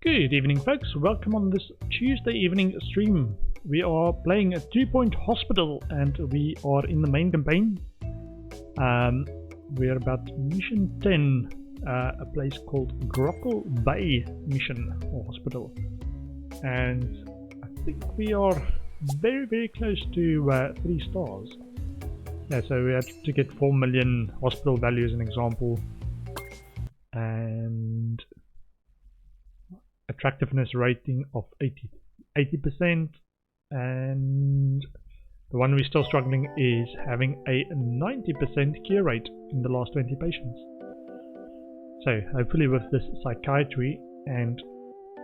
Good evening, folks. Welcome on this Tuesday evening stream. We are playing a 2-point hospital and we are in the main campaign. We're about mission 10, a place called Grockle Bay mission or hospital. And I think we are very close to 3 stars. Yeah, so we had to get 4 million hospital value as an example. And attractiveness rating of 80%, and the one we're still struggling is having a 90% cure rate in the last 20 patients. So hopefully with this psychiatry and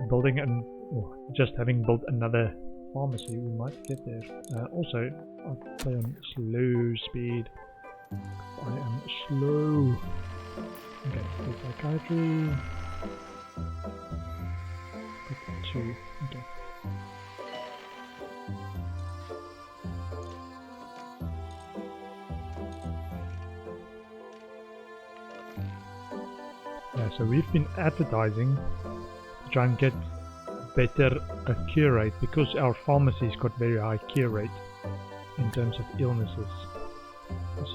building just having built another pharmacy, we might get there. Also, I'll play on slow speed. I am slow. Okay, so psychiatry. 2. Okay. Yeah, so we've been advertising to try and get better cure rate because our pharmacy's got very high cure rate in terms of illnesses.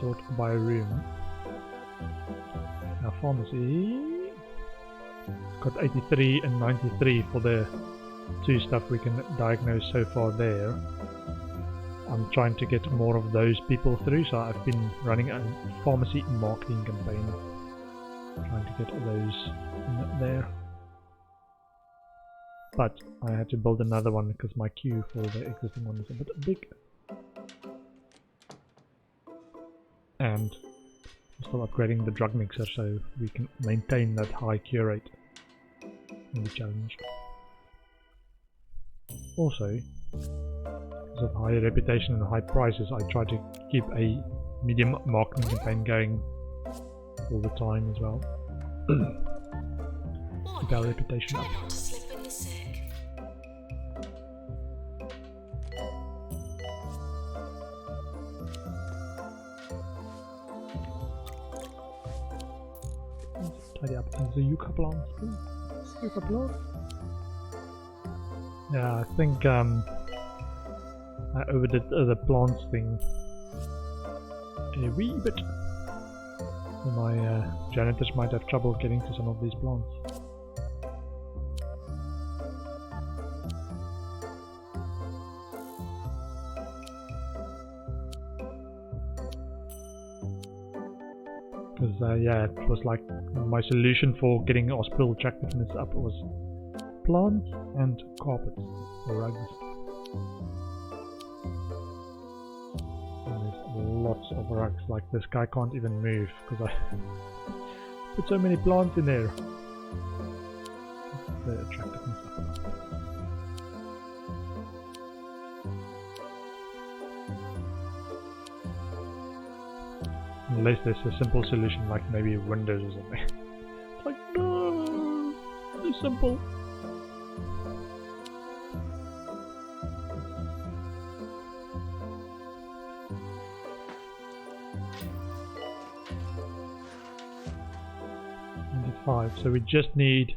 Sort by room. Our pharmacy got 83 and 93 for the 2 stuff we can diagnose so far there. I'm trying to get more of those people through, so I've been running a pharmacy marketing campaign, trying to get those in there. But I had to build another one because my queue for the existing one is a bit big. And I'm still upgrading the drug mixer so we can maintain that high cure rate in the challenge. Also, because of high reputation and high prices, I try to keep a medium marketing campaign going all the time as well. Keep our reputation up. Tidy up the yucca plants too. Yucca plants. Yeah, I think I overdid the plants thing a wee bit. So my janitors might have trouble getting to some of these plants. Because yeah, it was like my solution for getting hospital attractiveness up was plants and carpets, or rugs. And there's lots of rugs, like this guy can't even move because I put so many plants in there. The attractiveness up. Unless there's a simple solution like maybe windows or something. It's like, no, it's simple. So we just need,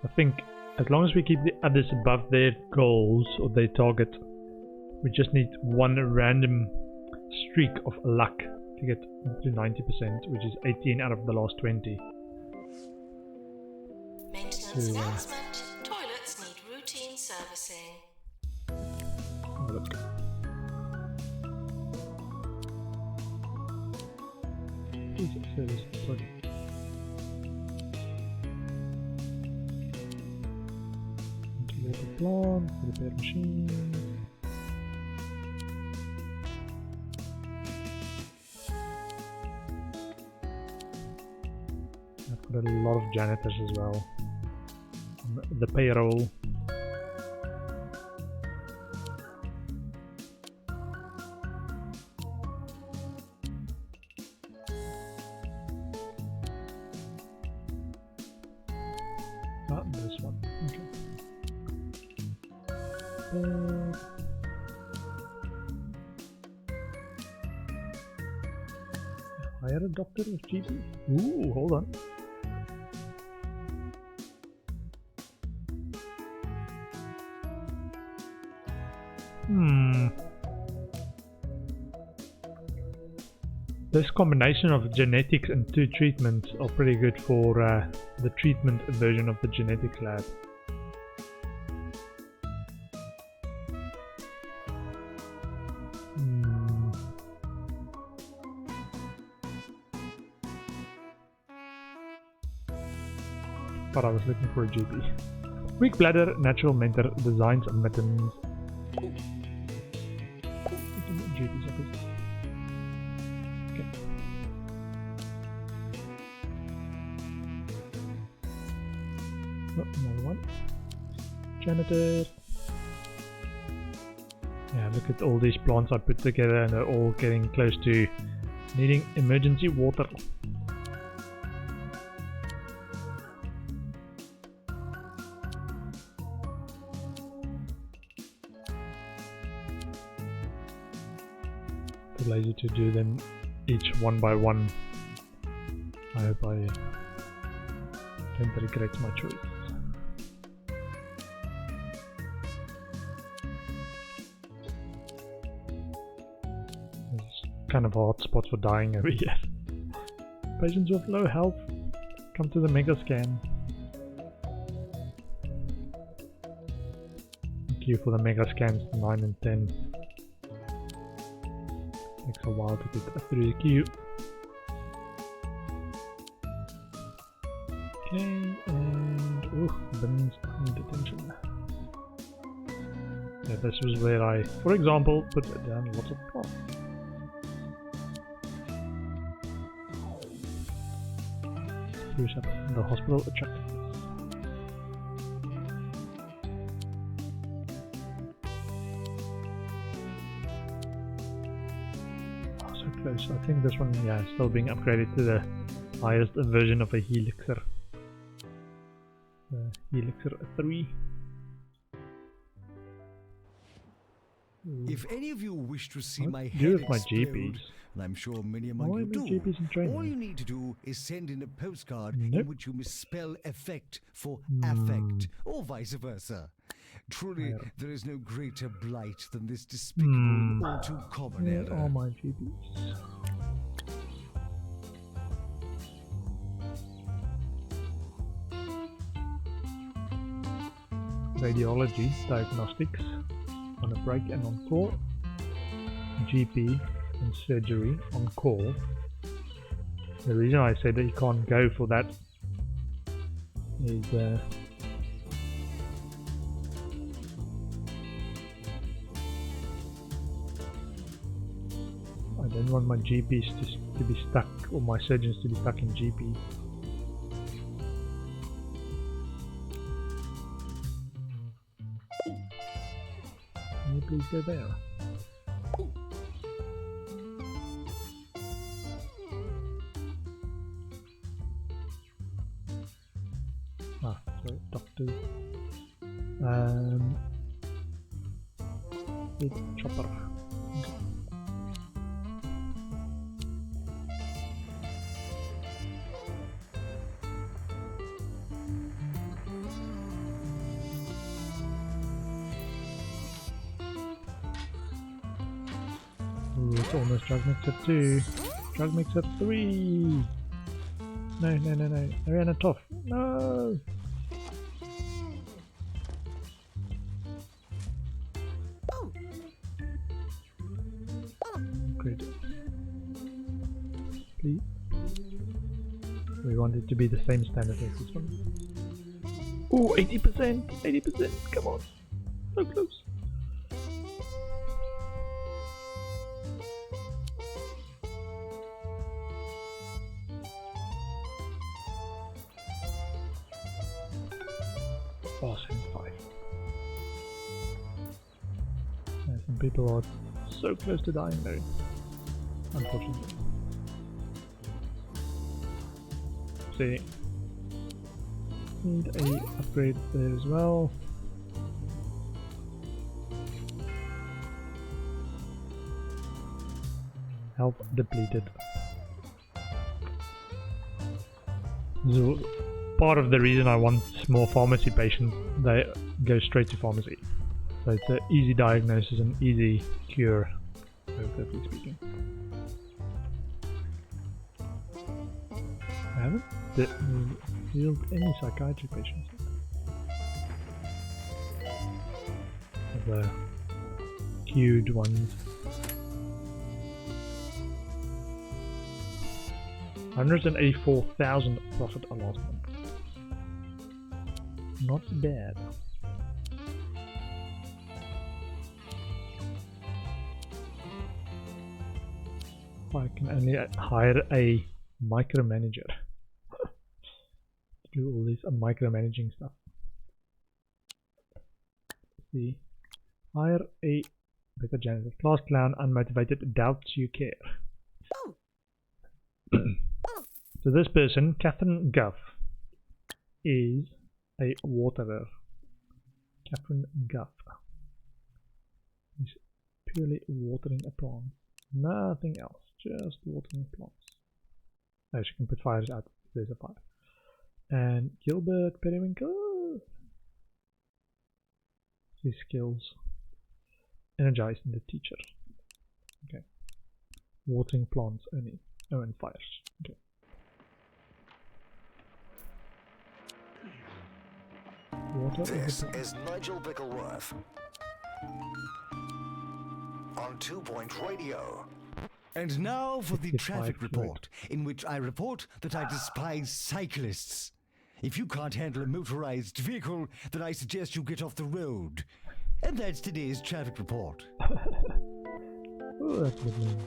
I think, as long as we keep the others above their goals or their target, we just need one random streak of luck to get to 90%, which is 18 out of the last 20. Maintenance announcement. Toilets need routine servicing. Oh, look. Jesus, service toilet. Water plant, repair machine. I've got a lot of janitors as well on the payroll. This one. Okay. Hire a doctor or GP? Ooh, hold on. This combination of genetics and 2 treatments are pretty good for the treatment version of the genetics lab. But I was looking for a GP. Weak bladder, natural mentor, designs admittance. GP's office. Okay. Oh, another one. Janitor. Yeah, look at all these plants I put together and they're all getting close to needing emergency water. Too lazy to do them each one by one. I hope I don't regret my choice. Kind of a hot spot for dying over here. Patients with low health, come to the mega scan. Queue for the mega scans 9 and 10. Takes a while to get through the queue. Okay, and bins need attention. Yeah, this was where I, for example, put down lots of plants. Spruce up the hospital attractiveness. Oh, so close. I think this one, yeah, is still being upgraded to the highest version of a Helixer. The Helixer 3. If any of you wish to see What my do head with my explode, GPs? and I'm sure many among Why you are do, my GPs in training? all you need to do is send in a postcard Nope. in which you misspell effect for affect, or vice versa. Truly, there is no greater blight than this despicable and all too common Where error. are my GPs? Radiology, diagnostics, on a break and on call. GP and surgery on call. The reason I said that you can't go for that is I don't want my GPs to be stuck, or my surgeons to be stuck in GPs. Can you please go there? Ah, sorry, doctors. Big chopper. Okay. Ooh, it's almost drug mixer 2. Drug mixer 3. No. I ran it off. No. Great. Please. We want it to be the same standard as this one. Ooh, 80%! 80%! Come on! So close! Oh, 75. Yeah, some people are so close to dying though. Unfortunately. See. Need a upgrade there as well. Health depleted. So part of the reason I want more pharmacy patients, they go straight to pharmacy. So it's an easy diagnosis and easy cure, relatively speaking. I haven't healed any psychiatric patients yet. The queued ones. 184,000 profit last month. Not bad. I can only hire a micromanager to do all this micromanaging stuff. Let's see. Hire a better janitor. Class clown, unmotivated, doubts you care. So this person, Catherine Guff, is a waterer. Catherine Guff is purely watering a plant. Nothing else. Just watering plants. Oh, she can put fires out. There's a fire. And Gilbert Periwinkle. His skills. Energizing the teacher. Okay. Watering plants only. Oh, and fires. Okay. Water. This is Nigel Bickleworth on 2 Point Radio. And now for the 65 traffic fluid. report, in which I report that I despise cyclists. If you can't handle a motorized vehicle, then I suggest you get off the road. And that's today's traffic report. Oh, that's good news.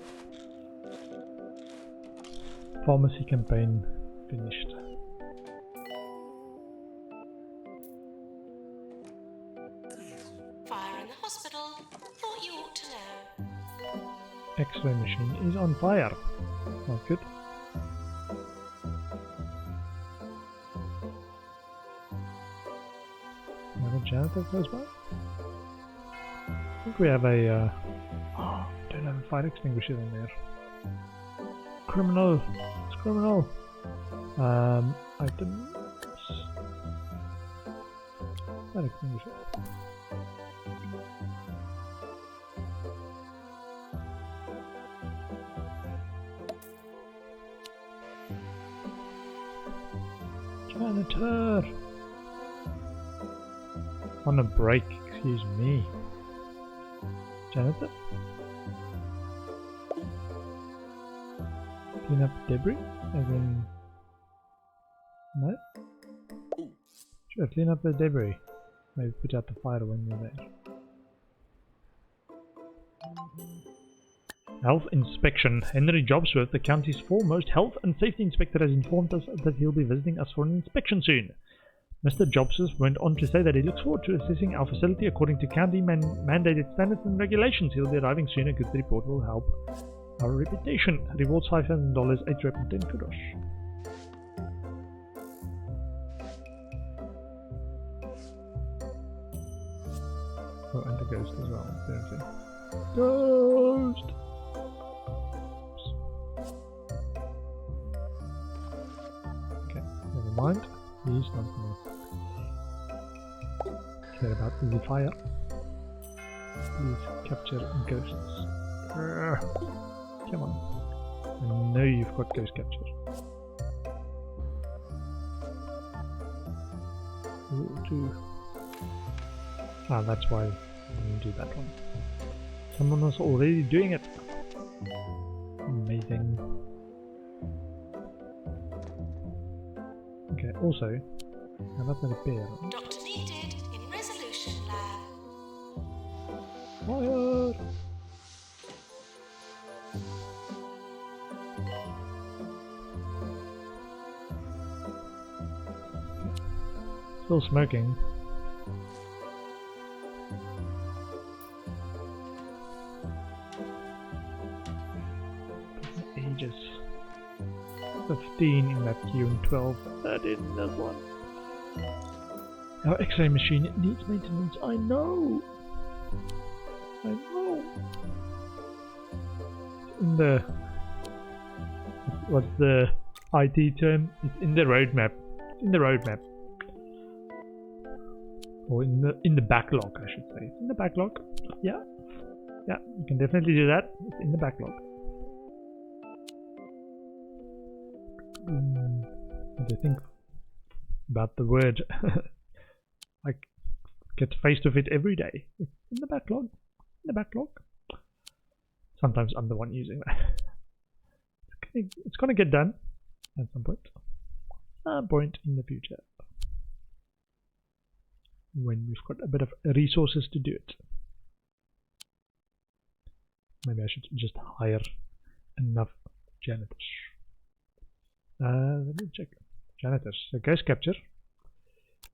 Pharmacy campaign finished. Fire in the hospital. Thought you ought to know. X-ray machine is on fire. Not good. Another janitor close by. I think we have a. Don't have a fire extinguisher in there. Criminal. It's criminal. Items. Fire extinguisher. Janitor! On a break, excuse me. Janitor? Clean up debris? As in... No? Sure, clean up the debris. Maybe put out the fire when you're there. Health inspection. Henry Jobsworth, the county's foremost health and safety inspector, has informed us that he'll be visiting us for an inspection soon. Mr. Jobsworth went on to say that he looks forward to assessing our facility according to county mandated standards and regulations. He'll be arriving soon. A good report will help our reputation. Rewards $5,000, 8 rep and 10 kudos. Oh, and the ghost as well. Seriously. Ghost! Okay, never mind. He's not more care about the fire. Please capture ghosts. Come on. I know you've got ghost capture. Ooh, ah, that's why we didn't do that one. Someone was already doing it. Amazing. Okay, also, how about the repair? Doctor needed in resolution lab. Fire! Still smoking. Ages. 15 in that queue and 12 that in this one. Our X-ray machine needs maintenance. I know. I know. It's in the what's the IT term? It's in the roadmap. It's in the roadmap. Or in the backlog, I should say. It's in the backlog. Yeah. Yeah, you can definitely do that. It's in the backlog. What do you think about the word? I get faced with it every day. It's in the backlog. In the backlog. Sometimes I'm the one using that. It's gonna get done at some point. Some point in the future. When we've got a bit of resources to do it. Maybe I should just hire enough janitors. Let me check. Janitors. So ghost capture.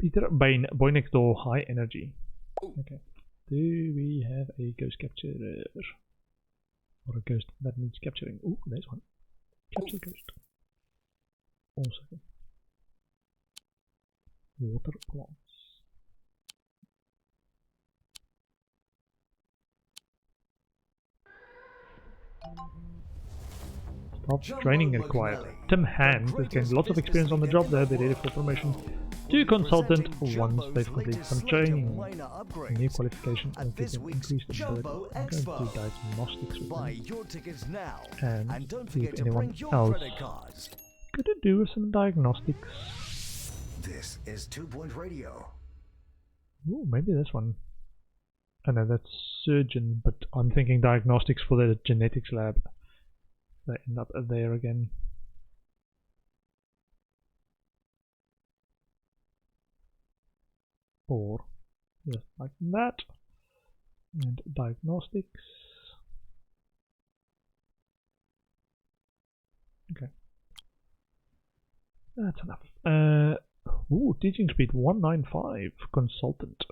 Peter Bain, boy next door, high energy. Okay. Do we have a ghost capturer? Or a ghost that needs capturing? Oh, there's one. Capture ghost. Also. Water plants. Staff training required. Tim Hand has gained lots of experience on the job. They'll be ready for promotion to consultant once they've completed some training. New qualification and increased ability. I'm going to do diagnostics with them. And see if anyone else could do with some diagnostics. This is 2 Point Radio. Ooh, maybe this one. I know that's surgeon, but I'm thinking diagnostics for the genetics lab. They end up there again. Or just like that. And diagnostics. Okay. That's enough. Ooh, teaching speed 195. Consultant.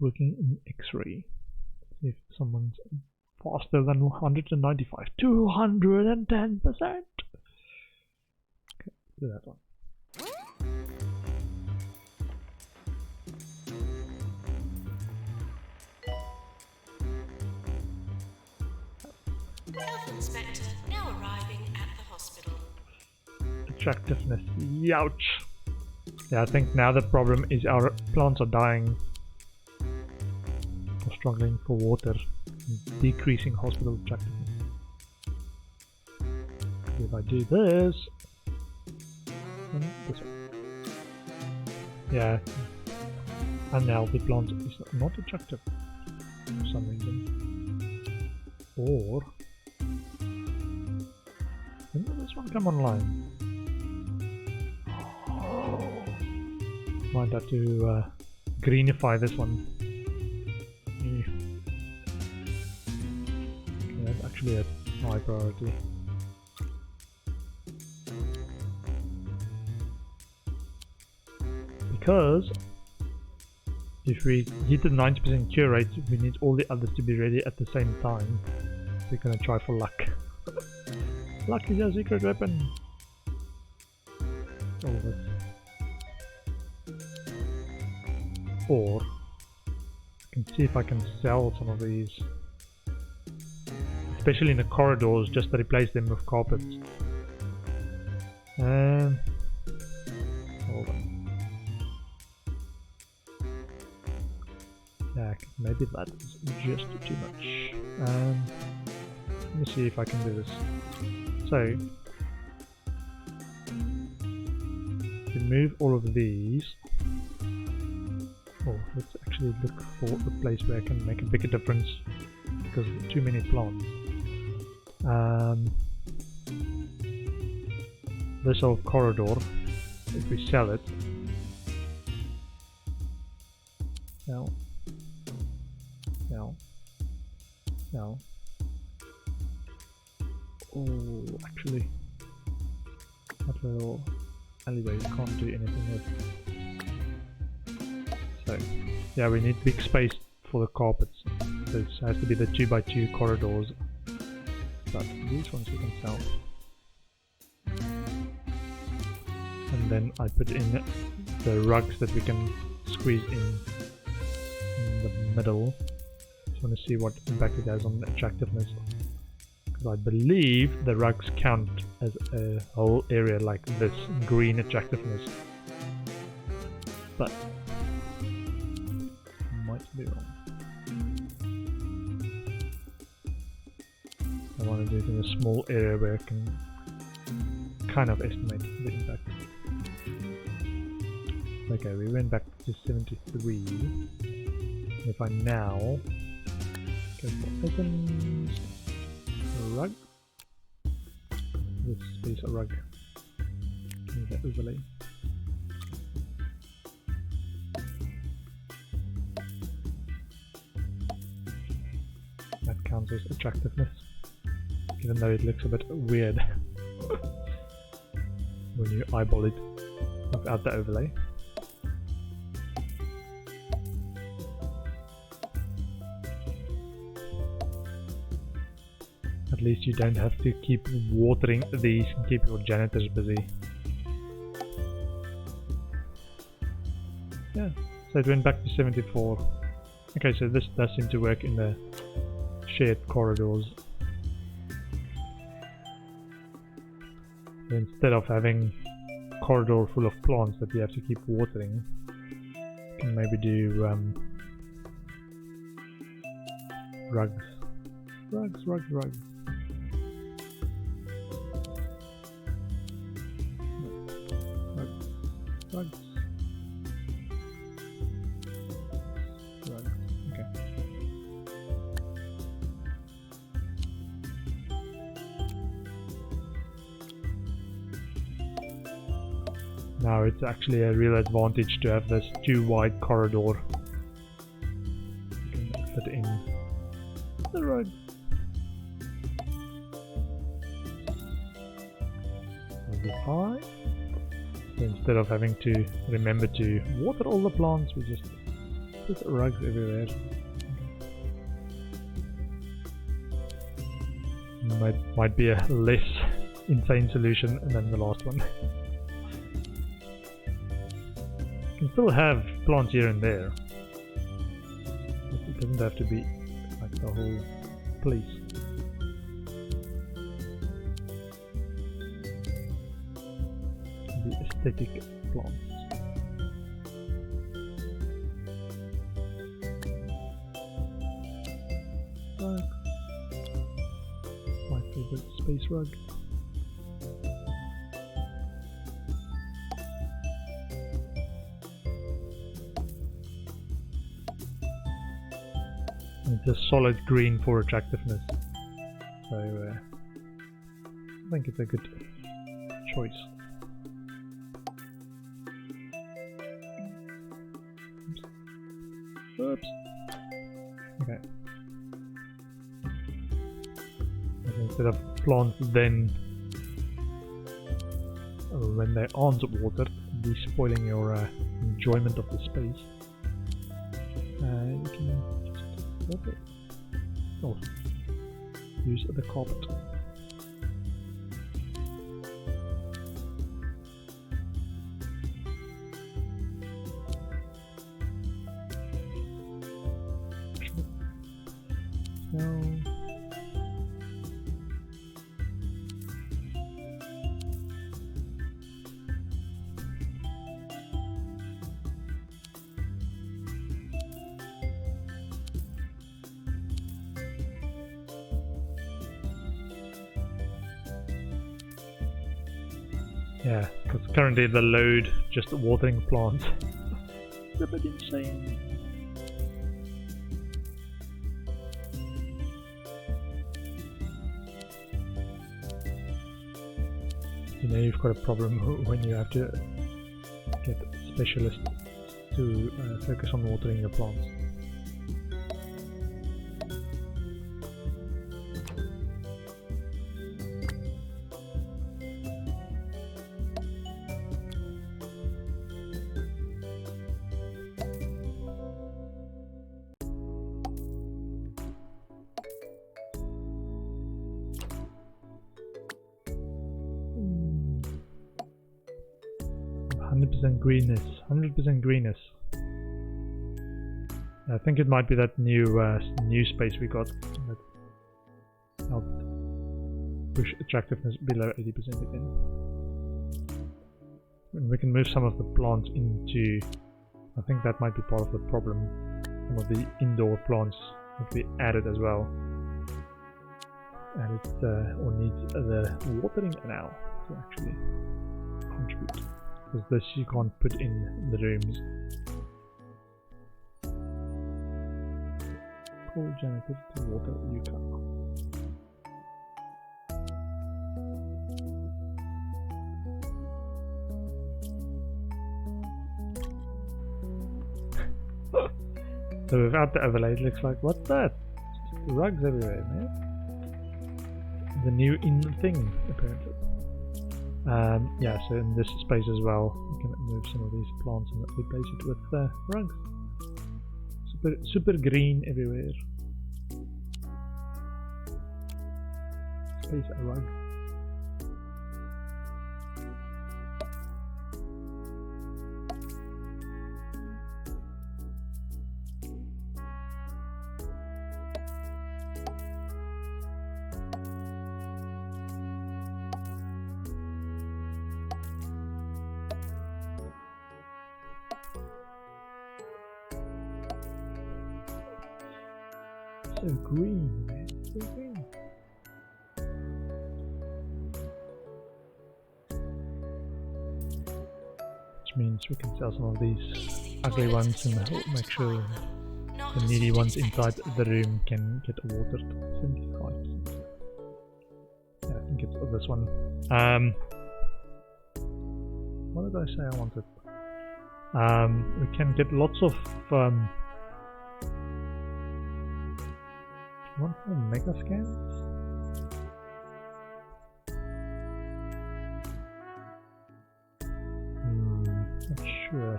Working in X-ray. See if someone's faster than 195. 210%! Okay, do that one. Health inspector now arriving at the hospital. Attractiveness. Youch! Yeah, I think now the problem is our plants are dying. Or struggling for water. Decreasing hospital attractiveness. If I do this one. Yeah, unhealthy plant is not attractive for some reason. Or when will this one come online? Might have to greenify this one. That's actually a high priority. Because if we hit the 90% cure rate, we need all the others to be ready at the same time. We're gonna try for luck. Luck is our secret weapon. All of it. Or I can see if I can sell some of these. Especially in the corridors, just to replace them with carpets. Hold on. Yeah, maybe that is just too much. Let me see if I can do this. So, remove all of these. Oh, let's actually look for a place where I can make a bigger difference because of too many plants. This whole corridor, if we sell it, sell, oh, actually, that little alleyway we can't do anything with. So, yeah, we need big space for the carpets. This has to be the 2x2 corridors. But these ones we can sell. And then I put in the rugs that we can squeeze in the middle. Just want to see what impact it has on attractiveness. Because I believe the rugs count as a whole area like this, green attractiveness. But be wrong. I want to do it in a small area where I can kind of estimate the impact. Okay, we went back to 73. If I now go for items, rug, this space a rug, need that overlay. That counts as attractiveness, even though it looks a bit weird when you eyeball it without the overlay. At least you don't have to keep watering these and keep your janitors busy. Yeah, so it went back to 74. Okay, so this does seem to work in the shared corridors. Instead of having a corridor full of plants that you have to keep watering, you can maybe do rugs. Rugs. Rugs. Okay. Now it's actually a real advantage to have this too wide corridor. You can fit in the rug. Maybe high. So instead of having to remember to water all the plants, we just put rugs everywhere. Might be a less insane solution than the last one. You can still have plants here and there, but it doesn't have to be like the whole place. The aesthetic plants. Rug. My favorite space rug. It's a solid green for attractiveness, so I think it's a good choice. Oops. Okay. And instead of plants, then when they aren't watered, be spoiling your enjoyment of the space. You can water. Oh, use the carpet. No. Yeah, because currently the load just watering plants is a bit insane. You know you've got a problem when you have to get specialists to focus on watering your plants. Greenness, 100% greenness. I think it might be that new space we got that helped push attractiveness below 80% again. And we can move some of the plants into, I think that might be part of the problem. some of the indoor plants that we added as well. And it or needs the watering now to actually contribute, because this you can't put in the rooms. Call janitor to water Yucca. So without the overlay it looks like, what's that? Just rugs everywhere, man. The new in thing, apparently. Yeah, so in this space as well, we can move some of these plants and replace it with rugs. Super green everywhere. Space a rug. So green, man. So green. Which means we can sell some of these ugly ones and make sure the needy ones inside the room can get watered. 75%. Yeah, I think it's this one. What did I say I wanted? We can get lots of one more mega scans? Not sure.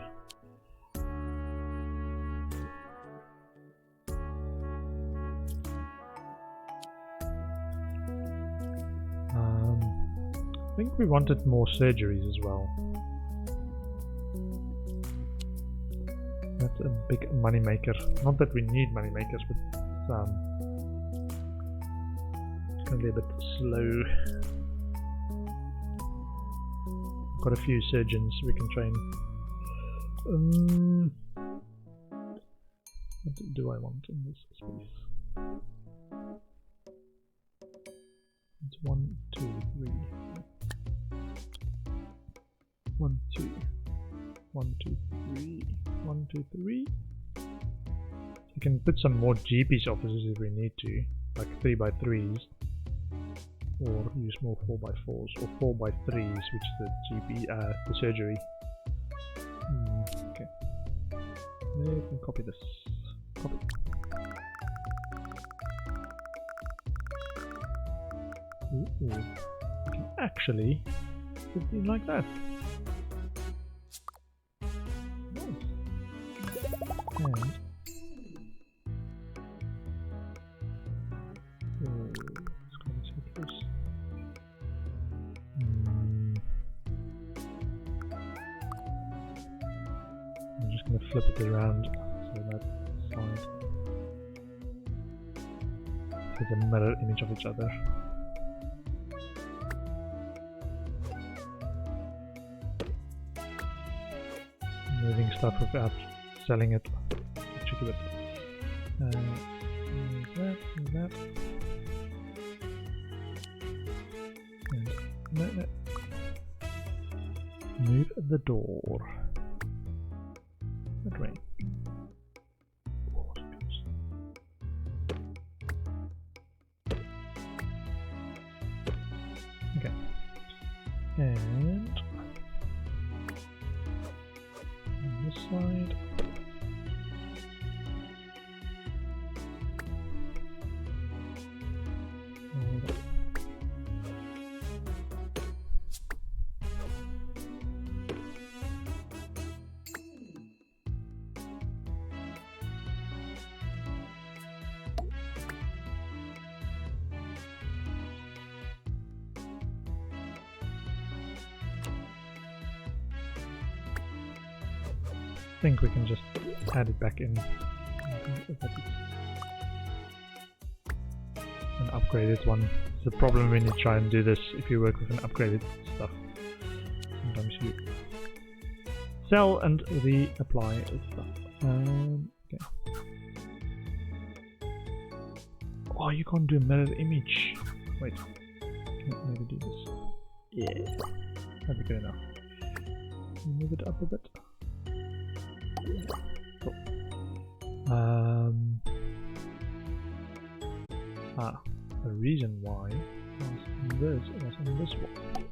I think we wanted more surgeries as well. That's a big money maker. Not that we need money makers, but it's going to be a bit slow. Got a few surgeons we can train. What do I want in this space? It's 1, 2, 3. 1, 2. 1, 2, 3. 1, 2, 3. You can put some more GP's offices if we need to, like 3x3s, or use more 4x4s or 4x3s, which is the GP, the surgery. Okay. Now you can copy this. Copy. Ooh, we can actually put it in like that. Nice. And let's go and check this. I'm just going to flip it around so that side has a mirror image of each other. Moving stuff without selling it. Tricky bit. That. And no. Move the door. That way. Okay. And on this side. I think we can just add it back in an upgraded one. It's a problem when you try and do this if you work with an upgraded stuff. Sometimes you sell and reapply stuff. Okay. Oh, you can't do mirror image. Wait, can I maybe do this? Yeah, that'd be good enough. Move it up a bit. Cool. The reason why was on this one.